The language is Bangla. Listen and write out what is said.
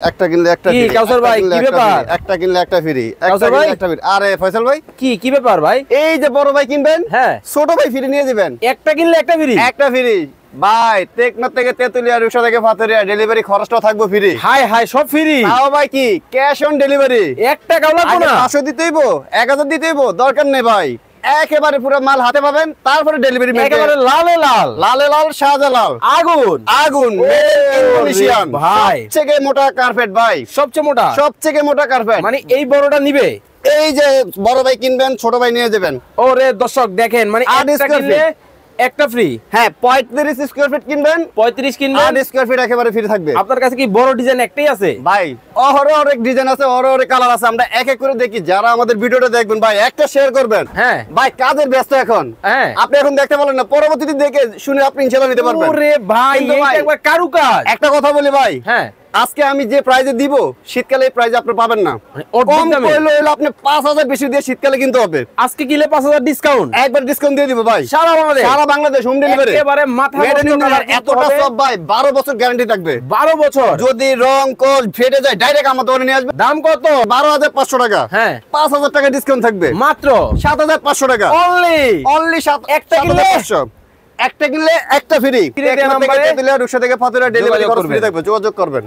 একটা কিনলে একটা কি ফ্রি কাউসার ভাই কি ব্যাপার একটা কিনলে একটা ফ্রি কাউসার ভাই? একটা ফ্রি আরে ফয়সাল ভাই কি ব্যাপার ভাই এই যে বড় ভাই কিনবেন হ্যাঁ ছোট ভাই ফ্রি নিয়ে দিবেন একটা কিনলে একটা ফ্রি একটা ফ্রি ভাই টেকনাফ থেকে তেতুলিয়া রূপসা থেকে ফাতুরিয়া ডেলিভারি খরচটাও থাকবো ফ্রি হাই হাই সব ফ্রি তাও ভাই কি ক্যাশ অন ডেলিভারি এক টাকাও লাগবে আগে না 500 দিতেইব 1000 দিতেইব দরকার নেই ভাই একেবারে পুরো মাল হাতে পাবেন তারপরে ডেলিভারি একেবারে লালে লাল লালে লাল শাহজালাল আগুন আগুন ইন্দোনেশিয়ান ভাই সবচেয়ে মোটা কার্পেট ভাই সবচেয়ে মোটা সবচেয়ে মোটা কার্পেট মানে এই বড়টা নিবে এই যে বড় ভাই কিনবেন ছোট ভাই নিয়ে যাবেন ওরে দর্শক দেখেন মানে 8 একটা square কিনলে একটা ফ্রি হ্যাঁ 35 স্কয়ার ফিট কিনবেন 35 কিনবেন 8 স্কয়ার ফিট একেবারে ফ্রি থাকবে আপনার কাছে কি বড় ডিজাইন একটাই আছে ভাই অনেক ডিজাইন আছে অনেক কালার আছে আমরা এক এক করে দেখি যারা আমাদের ভিডিওটা দেখবেন ভাই একটা শেয়ার করবেন হ্যাঁ ভাই কাজের ব্যস্ত এখন হ্যাঁ আপনি এখন দেখতে পারেন না পরবর্তীতে দেখে শুনে আপনি ইনশাআল্লাহ নিতে পারবেন ওরে ভাই কিন্তু এইটা ভাই, একবার কারুকাজ একটা কথা বলি ভাই হ্যাঁ আজকে আমি যে প্রাইজে দিব শীতকালে এই প্রাইজে আপনি পাবেন না অর্ধেক কম দামে? করলে হলো আপনি 5000 বেশি দিয়ে শীতকালে কিনতে হবে আজকে কিনলে 5000 ডিসকাউন্ট একবার ডিসকাউন্ট দিয়ে দিব ভাই সারা বাংলাদেশ সারা বাংলাদেশ হোম ডেলিভারি একেবারে মাথা এতটা সব ভাই 12 বছর গ্যারান্টি থাকবে 12 বছর যদি রং কোল ফেটে যায় ডাইরেক্ট আমার দোকানে নিয়ে আসবে দাম কত 12500 টাকা হ্যাঁ 5000 টাকা ডিসকাউন্ট থাকবে মাত্র 7500 টাকা অনলি অনলি 7 একটা কিনলে? 7500 একটা কিনলে একটা ফ্রি ফ্রি দেওয়া নাম্বারে রূপসা থেকে ফাতুরিয়া ডেলিভারি যোগাযোগ খরচ ফ্রি করবেন। থাকবে যোগাযোগ করবেন